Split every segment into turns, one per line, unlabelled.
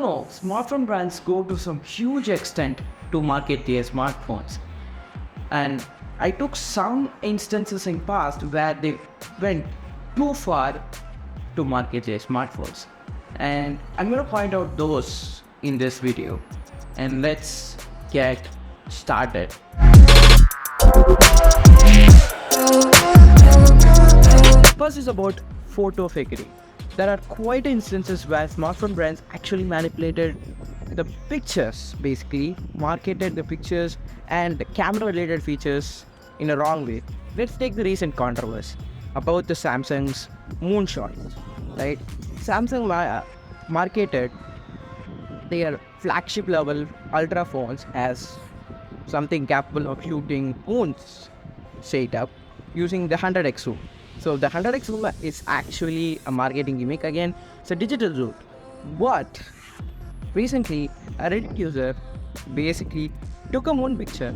smartphone brands go to some huge extent to market their smartphones. And I took some instances in past where they went too far to market their smartphones. And I'm going to point out those in this video. And let's get started. First is about photo fakery. There are quite instances where smartphone brands actually manipulated the pictures, basically marketed the pictures and the camera related features in a wrong way. Let's take the recent controversy about the Samsung's moonshot, right? Samsung marketed their flagship level ultra phones as something capable of shooting moons straight up using the 100x zoom. So the 100x zoom is actually a marketing gimmick again. It's a digital zoom. But recently, a Reddit user basically took a moon picture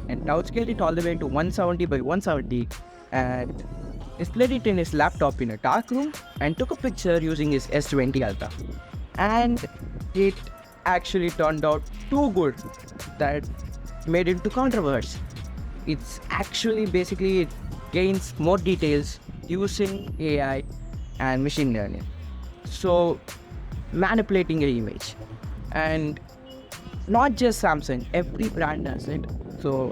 and downscaled it all the way to 170 by 170 and displayed it in his laptop in a dark room and took a picture using his S20 Ultra. And it actually turned out too good that made it into controversy. It's actually basically it gains more details using AI and machine learning. So manipulating an image. And not just Samsung, every brand does it. So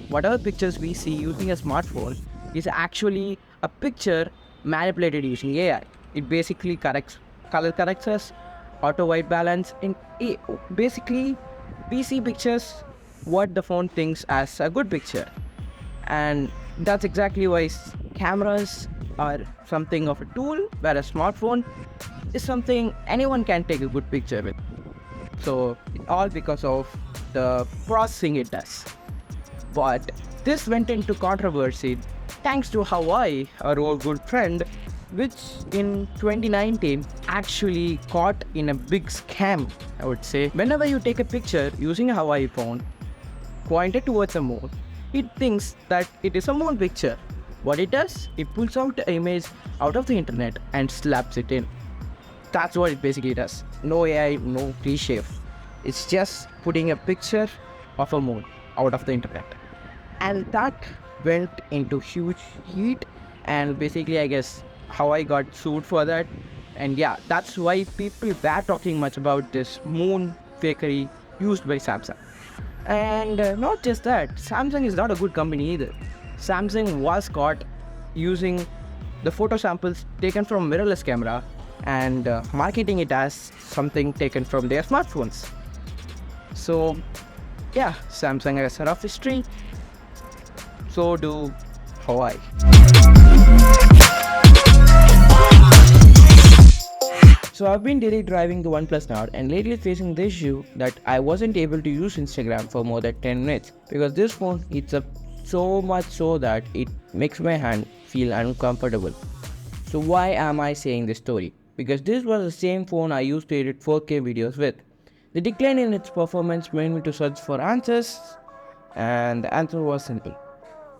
whatever pictures we see using a smartphone is actually a picture manipulated using AI. It basically color corrects us, auto white balance, and basically we see pictures what the phone thinks as a good picture. And that's exactly why cameras are something of a tool, where a smartphone is something anyone can take a good picture with. So all because of the processing it does. But this went into controversy thanks to Huawei, our old good friend, which in 2019 actually caught in a big scam, I would say. Whenever you take a picture using a Huawei phone pointed towards a moon, it thinks that it is a moon picture. What it does, it pulls out the image out of the internet and slaps it in. That's what it basically does. No AI, no reshape. It's just putting a picture of a moon out of the internet. And that went into huge heat, and basically I guess Huawei got sued for that. And yeah, that's why people were talking much about this moon fakery used by Samsung. And not just that, Samsung is not a good company either. Samsung was caught using the photo samples taken from mirrorless camera and marketing it as something taken from their smartphones. So yeah, Samsung has a rough history. So do Huawei. So I've been daily driving the OnePlus Nord and lately facing the issue that I wasn't able to use Instagram for more than 10 minutes because this phone heats up so much so that it makes my hand feel uncomfortable. So why am I saying this story? Because this was the same phone I used to edit 4K videos with. The decline in its performance made me to search for answers, and the answer was simple.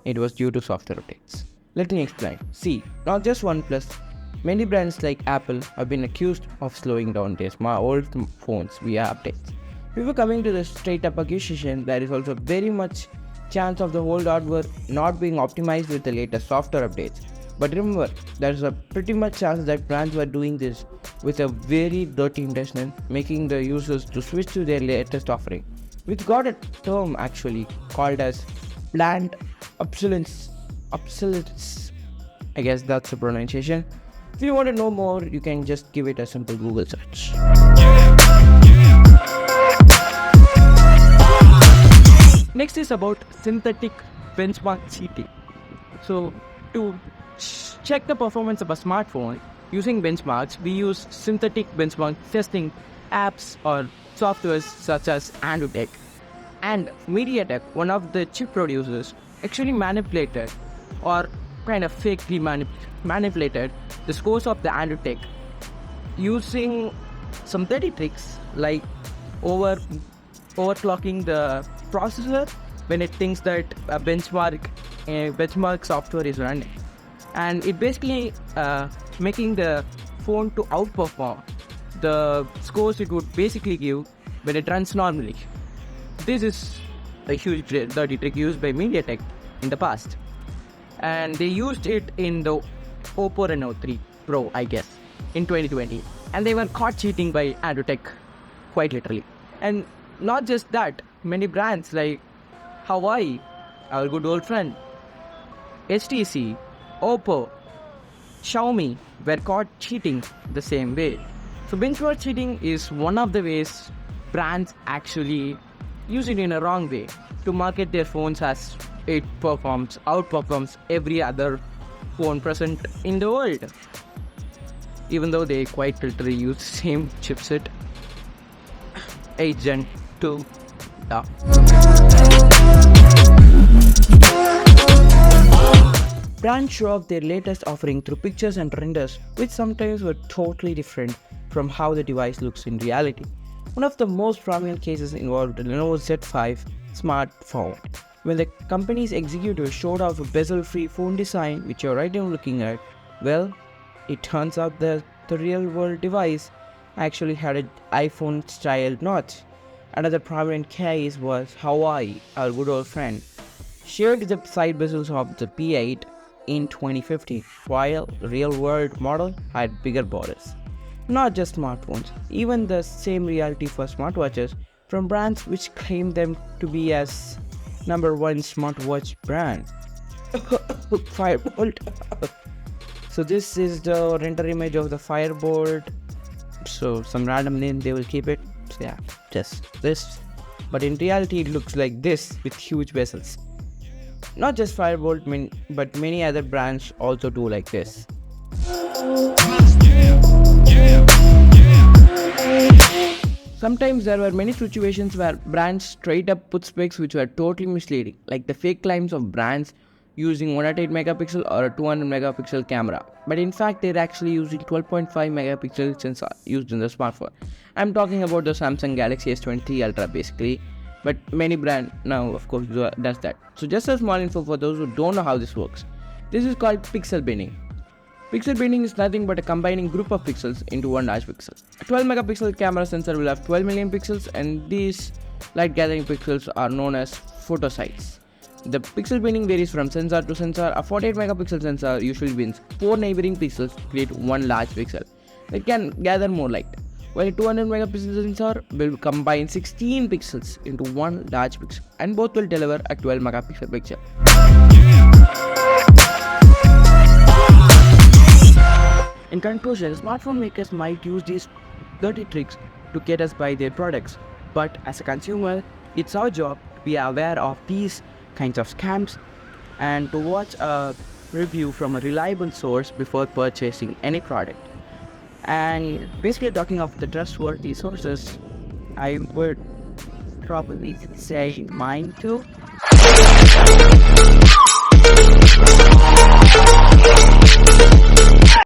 It was due to software updates. Let me explain. See, not just OnePlus, many brands like Apple have been accused of slowing down their old phones via updates. Before coming to the straight up accusation, there is also very much chance of the whole hardware not being optimized with the latest software updates. But remember, there is a pretty much chance that brands were doing this with a very dirty intention, making the users to switch to their latest offering, which got a term actually called as planned obsolescence. I guess that's the pronunciation. If you want to know more, you can just give it a simple Google search. Next is about synthetic benchmark cheating. So to check the performance of a smartphone using benchmarks, we use synthetic benchmark testing apps or softwares such as AntuTech. And MediaTek, one of the chip producers, actually manipulated or kind of fakely manipulated the scores of the AntuTech using some dirty tricks like overclocking the processor when it thinks that a benchmark software is running, and it basically making the phone to outperform the scores it would basically give when it runs normally. This is a huge dirty trick used by MediaTek in the past, and they used it in the Oppo Reno 3 Pro, I guess, in 2020, and they were caught cheating by Adotech, quite literally. And not just that, many brands like Hawaii, our good old friend, HTC, Oppo, Xiaomi were caught cheating the same way. So benchmark cheating is one of the ways brands actually use it in a wrong way to market their phones as it outperforms every other phone present in the world. Even though they quite literally use the same chipset, 8 Gen 2. Yeah. Brands show off their latest offering through pictures and renders, which sometimes were totally different from how the device looks in reality. One of the most prominent cases involved the Lenovo Z5 smartphone, when the company's executive showed off a bezel-free phone design, which you're right now looking at. Well, it turns out that the real-world device actually had an iPhone-style notch. Another prominent case was Hawaii, our good old friend, shared the side bezels of the P8 in 2015, while the real-world model had bigger borders. Not just smartphones, even the same reality for smartwatches from brands which claim them to be as number one smartwatch brand. Firebolt. So this is the render image of the Firebolt. So some random name they will keep it. So yeah, just this. But in reality it looks like this with huge bezels. Not just Firebolt, but many other brands also do like this. Sometimes there were many situations where brands straight up put specs which were totally misleading, like the fake claims of brands using 108 megapixel or a 200 megapixel camera, but in fact they're actually using 12.5 megapixel sensor used in the smartphone. I'm talking about the Samsung Galaxy S23 Ultra basically, but many brands now of course does that. So just a small info for those who don't know how this works. This is called pixel binning. Pixel binning is nothing but a combining group of pixels into one large pixel. A 12 megapixel camera sensor will have 12 million pixels, and these light gathering pixels are known as photosites. The pixel binning varies from sensor to sensor. A 48 megapixel sensor usually bins 4 neighboring pixels to create one large pixel. It can gather more light, while a 200 megapixel sensor will combine 16 pixels into one large pixel, and both will deliver a 12 megapixel picture. In conclusion, smartphone makers might use these dirty tricks to get us buy their products, but as a consumer, it's our job to be aware of these kinds of scams and to watch a review from a reliable source before purchasing any product. And basically talking of the trustworthy sources, I would probably say mine too.